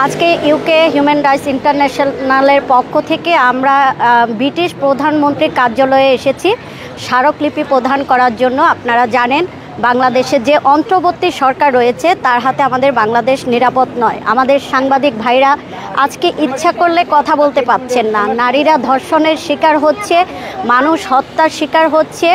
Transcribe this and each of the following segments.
আজকে UK human rights ইন্টারন্যাশনালের পক্ষ থেকে আমরা ব্রিটিশ প্রধানমন্ত্রীর কার্যালয়ে এসেছি স্মারকলিপি প্রদান করার জন্য। আপনারা জানেন বাংলাদেশে যে অন্তর্বর্তী সরকার রয়েছে তার হাতে আমাদের বাংলাদেশ নিরাপদ নয়। আমাদের সাংবাদিক ভাইরা আজকে ইচ্ছা করলে কথা বলতে পারছেন না। নারীরা ধর্ষণের শিকার হচ্ছে, মানুষ হত্যার শিকার হচ্ছে,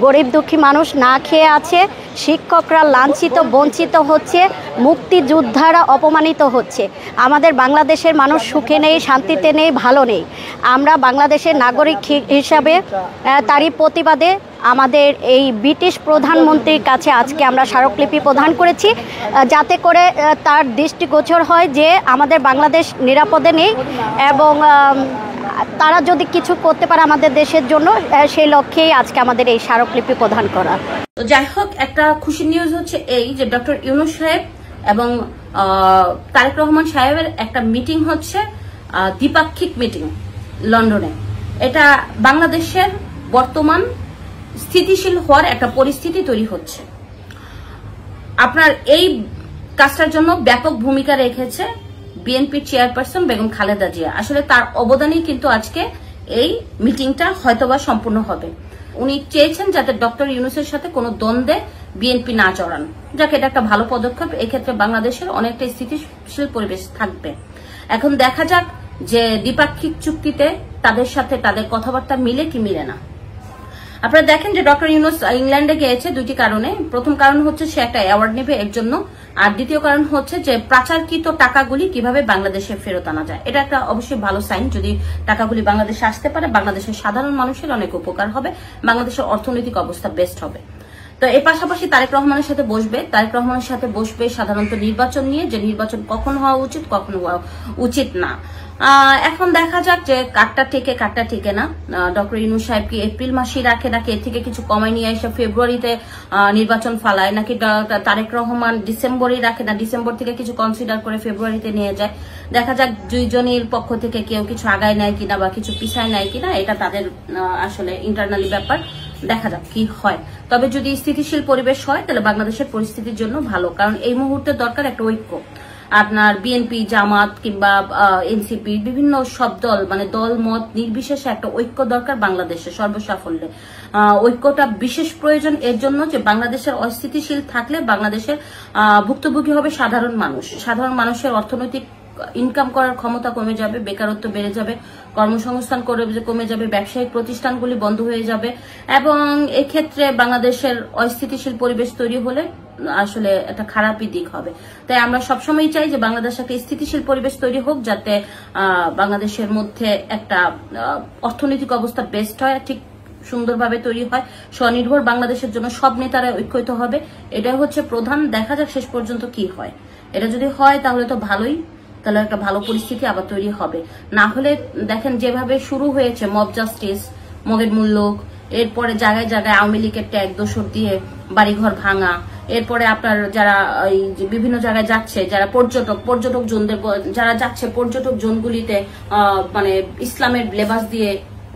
গরিব দুঃখী মানুষ না খেয়ে আছে, শিক্ষকরা লাঞ্ছিত বঞ্চিত হচ্ছে, মুক্তিযোদ্ধারা অপমানিত হচ্ছে। আমাদের বাংলাদেশের মানুষ সুখে নেই, শান্তিতে নেই, ভালো নেই। আমরা বাংলাদেশের নাগরিক হিসাবে তারই প্রতিবাদে আমাদের এই ব্রিটিশ প্রধানমন্ত্রীর কাছে আজকে আমরা স্মারকলিপি প্রদান করেছি, যাতে করে তার দৃষ্টিগোচর হয় যে আমাদের বাংলাদেশ নিরাপদে নেই এবং তারা যদি কিছু করতে পারে আমাদের দেশের জন্য, সেই লক্ষ্যেই আজকে আমাদের এই স্মারকলিপি প্রদান করা। তো যাই হোক, একটা খুশির নিউজ হচ্ছে এই যে ডক্টর ইউনূস সাহেব এবং তারেক রহমান সাহেবের একটা মিটিং হচ্ছে, দ্বিপাক্ষিক মিটিং লন্ডনে। এটা বাংলাদেশের বর্তমান স্থিতিশীল হওয়ার একটা পরিস্থিতি তৈরি হচ্ছে। আপনার এই কাজটার জন্য ব্যাপক ভূমিকা রেখেছে বিএনপির চেয়ারপারসন বেগম খালেদা জিয়া। আসলে তার অবদানই কিন্তু আজকে এই মিটিংটা হয়তোবা সম্পূর্ণ হবে। উনি চেয়েছেন যাতে ডক্টর ইউনূসের সাথে কোনো দ্বন্দ্বে বিএনপি না চড়ান, যাকে এটা একটা ভালো পদক্ষেপ। এক্ষেত্রে বাংলাদেশের অনেকটা স্থিতিশীল পরিবেশ থাকবে। এখন দেখা যাক যে দ্বিপাক্ষিক চুক্তিতে তাদের সাথে তাদের কথাবার্তা মিলে কি মিলে না। আপনারা দেখেন যে ডক্টর ইউনূস ইংল্যান্ডে গিয়েছে দুইটি কারণে। প্রথম কারণ হচ্ছে সে একটা অ্যাওয়ার্ড নেবে এর জন্য, আর দ্বিতীয় কারণ হচ্ছে যে পাচারকৃত টাকাগুলি কিভাবে বাংলাদেশে ফেরত আনা যায়। এটা একটা অবশ্যই ভালো সাইন। যদি টাকাগুলি বাংলাদেশে আসতে পারে, বাংলাদেশের সাধারণ মানুষের অনেক উপকার হবে, বাংলাদেশের অর্থনৈতিক অবস্থা বেস্ট হবে। তো এর পাশাপাশি তারেক রহমানের সাথে বসবে সাধারণত নির্বাচন নিয়ে, যে নির্বাচন কখন হওয়া উচিত কখন হওয়া উচিত না। এখন দেখা যাক যে কাটটা ঠেকে না। ডক্টর ইউনূস সাহেব কি এপ্রিল মাসেই রাখে, নাকি এর থেকে কিছু কমায় নিয়ে এসে ফেব্রুয়ারিতে নির্বাচন ফালায়, নাকি তারেক রহমান ডিসেম্বরেই রাখে না, ডিসেম্বর থেকে কিছু কনসিডার করে ফেব্রুয়ারিতে নিয়ে যায়। দেখা যাক দুইজনের পক্ষ থেকে কেউ কিছু আগায় নেয় কিনা বা কিছু পিছায় নেয় কিনা, এটা তাদের আসলে ইন্টারনালি ব্যাপার। দেখা যাক কি হয়। তবে যদি স্থিতিশীল পরিবেশ হয় তাহলে বাংলাদেশের পরিস্থিতির জন্য ভালো, কারণ এই মুহূর্তে দরকার একটা ঐক্য। আপনার বিএনপি, জামাত কিংবা এনসিপি বিভিন্ন সব দল, মানে দল মত নির্বিশেষে একটা ঐক্য দরকার বাংলাদেশে সর্বসাফল্যে। ঐক্যটা বিশেষ প্রয়োজন এর জন্য যে বাংলাদেশের অস্থিতিশীল থাকলে বাংলাদেশের ভুক্তভোগী হবে সাধারণ মানুষ। সাধারণ মানুষের অর্থনৈতিক ইনকাম করার ক্ষমতা কমে যাবে, বেকারত্ব বেড়ে যাবে, কর্মসংস্থান কমে যাবে, ব্যবসায়িক প্রতিষ্ঠানগুলি বন্ধ হয়ে যাবে এবং এক্ষেত্রে বাংলাদেশের অস্থিতিশীল পরিবেশ তৈরি হলে আসলে একটা খারাপই দিক হবে। তাই আমরা সবসময় চাই যে বাংলাদেশে একটা স্থিতিশীল পরিবেশ তৈরি হোক, যাতে বাংলাদেশের মধ্যে একটা অর্থনৈতিক অবস্থা বেস্ট হয়, ঠিক সুন্দরভাবে তৈরি হয়, স্বনির্ভর বাংলাদেশের জন্য সব নেতারা ঐক্যিত হবে। এটাই হচ্ছে প্রধান। দেখা যাক শেষ পর্যন্ত কি হয়। এটা যদি হয় তাহলে তো ভালোই, তাহলে একটা ভালো পরিস্থিতি আবার তৈরি হবে। না হলে দেখেন যেভাবে শুরু হয়েছে মব জাস্টিস, মগের মূল্যক, এরপরে জায়গায় জায়গায় আওয়ামী লীগের ট্যাগ দোসর দিয়ে বাড়িঘর ভাঙা, এরপরে আপনার যারা বিভিন্ন জায়গায় যাচ্ছে, যারা পর্যটক জোনদের যারা যাচ্ছে পর্যটক জোনগুলিতে মানে ইসলামের লেবাস দিয়ে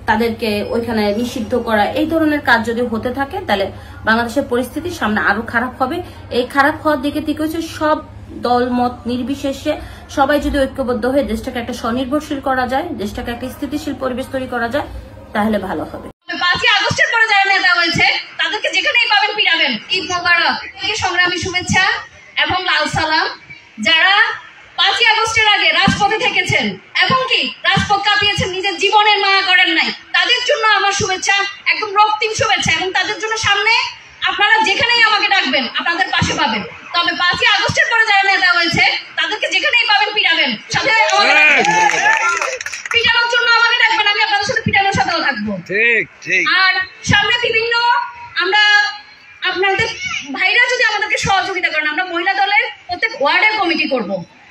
তাদেরকে ওইখানে নিষিদ্ধ করা, এই ধরনের কাজ যদি হতে থাকে তাহলে বাংলাদেশের পরিস্থিতি সামনে আরো খারাপ হবে। এই খারাপ হওয়ার দিকে ঠিক হচ্ছে সব দল মত নির্বিশেষে সবাই যদি ঐক্যবদ্ধ হয়ে দেশটাকে একটা স্বনির্ভরশীল করা যায়, দেশটাকে একটা স্থিতিশীল পরিবেশ তৈরি করা যায়, তাহলে ভালো হবে। 5ই আগস্টের পরে যারা নেতা হয়েছে তাদেরকে যেখানেই পাবেন পিটাবেন। ঈদ মোবারক, সংগ্রামী শুভেচ্ছা এবং লাল সালাম। যারা 5ই আগস্টের আগে রাজপথে থেকেছেন এবং কি রাজপথ কাঁপিয়েছেন, নিজের জীবনের মায়া করেন নাই, তাদের জন্য আমার শুভেচ্ছা, একদম রক্তিম শুভেচ্ছা। এবং তাদের জন্য সামনে আপনারা যেখানেই আমাকে ডাকবেন আপনাদের পাশে পাবেন। তবে 5ই আগস্টের পরে যারা নেতা হয়েছে তাদেরকে যেখানেই পাবেন পিটাবেন, সাথে পিটানোর জন্য আমাকে ডাকবেন, আমি আপনাদের সাথে পিটানোর সাথেও থাকবো। আর সামনে বিভিন্ন আমরা আপনাদের ভাইরা যদি আমাদেরকে সহযোগিতা করেন, আমরা মহিলা দলের প্রত্যেক ওয়ার্ডের কমিটি করব।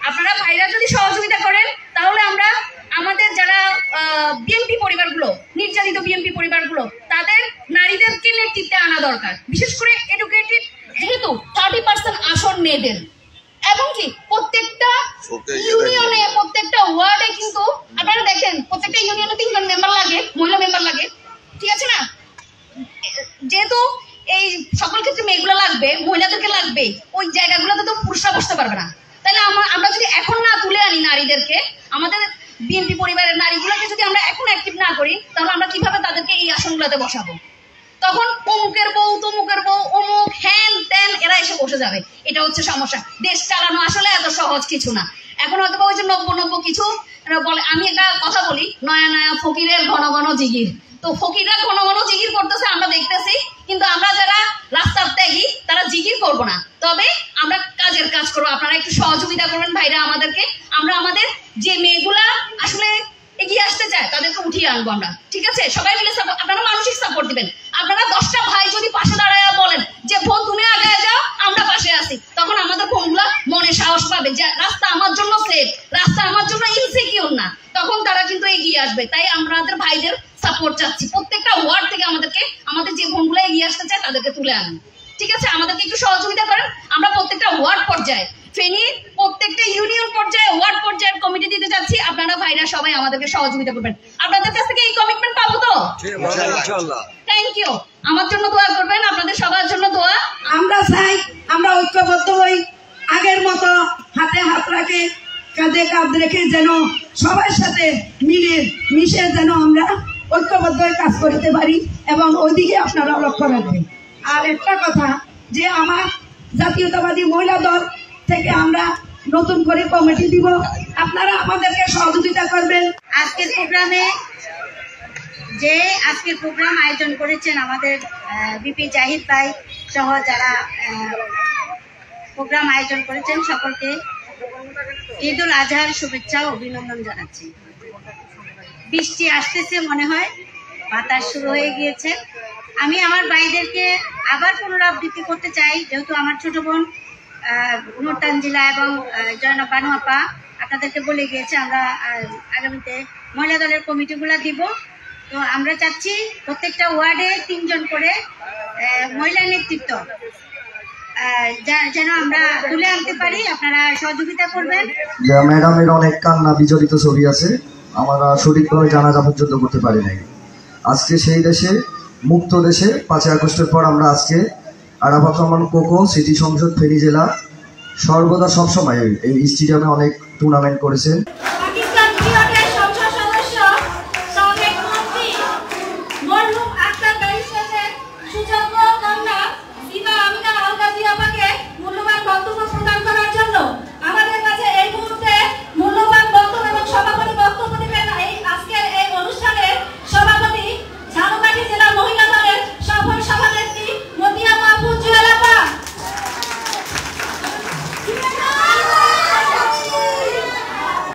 আপনারা ভাইরা যদি সহযোগিতা করেন তাহলে আমরা আমাদের যারা বিএনপি পরিবারগুলো, নির্যাতিত বিএনপি পরিবারগুলো, তাদের নারীদেরকে নেতৃত্বে আনা দরকার। বিশেষ করে এডুকেটেড যেহেতু 30% আসন মেয়েদের, এবং কি প্রত্যেকটা ইউনিয়নে প্রত্যেকটা ওয়ার্ডে কিন্তু আপনারা দেখেন প্রত্যেকটা ইউনিয়নে 3 জন মেম্বার লাগে, মহিলা মেম্বার লাগে, ঠিক আছে না? যেহেতু এই সকল ক্ষেত্রে মেয়েগুলো লাগবে, মহিলাদেরকে লাগবে, ওই জায়গাগুলোতে তো পুরুষরা বসতে পারবে না। তাহলে আমরা যদি এখন না তুলে আনি নারীদেরকে, আমাদের বিএনপি পরিবারের নারীগুলোকে যদি আমরা এখন অ্যাক্টিভ না করি, তাহলে আমরা কিভাবে তাদেরকে এই আসনগুলোতে বসাবো? তখন অমুকের বউ, তমুকের বউ, অমুক হ্যান ত্যান এরা এসে বসে যাবে। এটা হচ্ছে সমস্যা। দেশ চালানো আসলে এত সহজ কিছু না। এখন হয়তো ওই যে নব্য কিছু বলে। আমি একটা কথা বলি, নয়া নয়া ফকিরের ঘন ঘন জিগির। তো ফকিররা ঘন ঘন জিগির করতেছে আমরা দেখতেছি, কিন্তু আমরা যারা রাস্তার ত্যাগী তারা জিগির করব না, তবে আমরা কাজের কাজ করবো। আপনারা একটু সহযোগিতা করবেন ভাইরা আমাদেরকে। আমরা আমাদের যে মেয়েগুলা আসলে এগিয়ে আসতে চায় তাদেরকে উঠিয়ে আনবো আমরা, ঠিক আছে? সবাই মিলে আপনারা মানসিক সাপোর্ট দিবেন। আপনারা 10টা ভাই যদি পাশে দাঁড়ায় বলেন যে বোন তুমি আগে যাও, আমরা পাশে আছি, তখন আমাদের বোনগুলা মনে সাহস পাবে যে রাস্তা আমার জন্য সেফ, রাস্তা আমার জন্য ইনসিকিউর না, তখন তারা কিন্তু এগিয়ে আসবে। তাই আমাদের ভাইদের সাপোর্ট চাচ্ছি। প্রত্যেকটা ওয়ার্ড থেকে আমাদের যে বোনগুলো এগিয়ে আসতে চায় তাদেরকে তুলে আনেন, ঠিক আছে? আমাদেরকে একটু সহযোগিতা করেন। আমরা প্রত্যেকটা ওয়ার্ড পর্যায়ে, ফেনীর প্রত্যেকটা ইউনিয়ন পর্যায়ে, ওয়ার্ড পর্যায়ে কমিটি দিতে যাচ্ছি। আপনারা ভাইরা সবাই আমাদেরকে সহযোগিতা করবেন। আপনাদের কাছ থেকে এই কমিটমেন্ট পাবো তো? ইনশাআল্লাহ। Thank you. আমার জন্য দোয়া করবেন, আপনাদের সবার জন্য দোয়া। আমরা চাই আমরা ঐক্যবদ্ধ হই, আগের মতো হাতে হাত রাখে, কাঁধে কাঁধ রেখে যেন সবার সাথে মিশে যেন আমরা ঐক্যবদ্ধ হয়ে কাজ করতে পারি, এবং ওইদিকে আপনারা লক্ষ্য রাখবেন। আর একটা কথা, যে আমার জাতীয়তাবাদী মহিলা দল থেকে আমরা নতুন করে কমিটি দিব, আপনারা আমাদেরকে সহযোগিতা করবেন। আজকের প্রোগ্রাম আয়োজন করেছেন আমাদের বিপি জাহিদ ভাই সহ যারা প্রোগ্রাম আয়োজন করেছেন, সকলকে ঈদ উল আজহার শুভেচ্ছা ও অভিনন্দন জানাচ্ছি। বৃষ্টি আসতেছে মনে হয়, বাতাস শুরু হয়ে গিয়েছে। আমি আমার ভাইদেরকে আবার পুনরাবৃত্তি করতে চাই, যেহেতু আমার ছোট বোন নূর তানজিলা এবং জয়নাব বানু আপা আপনাদেরকে বলে গিয়েছে আমরা আগামীতে মহিলা দলের কমিটিগুলা দিব। তো আমরা চাচ্ছি প্রত্যেকটা ওয়ার্ডে 3 জন করে মহিলা নেতৃত্ব যেন আমরা তুলে আনতে পারি। আপনারা সহযোগিতা করবেন। ম্যাডামের অনেক কান্না বিজড়িত ছবি আছে, আমরা সঠিকভাবে জানাজা পর্যন্ত করতে পারি নাই। আজকে সেই দেশে, মুক্ত দেশে 5ই আগস্টের পর আমরা আজকে আরাফাত রহমান কোকো সিটি সংসদ ফেনী জেলা সর্বদা সবসময় এই স্টেডিয়ামে অনেক টুর্নামেন্ট করেছেন।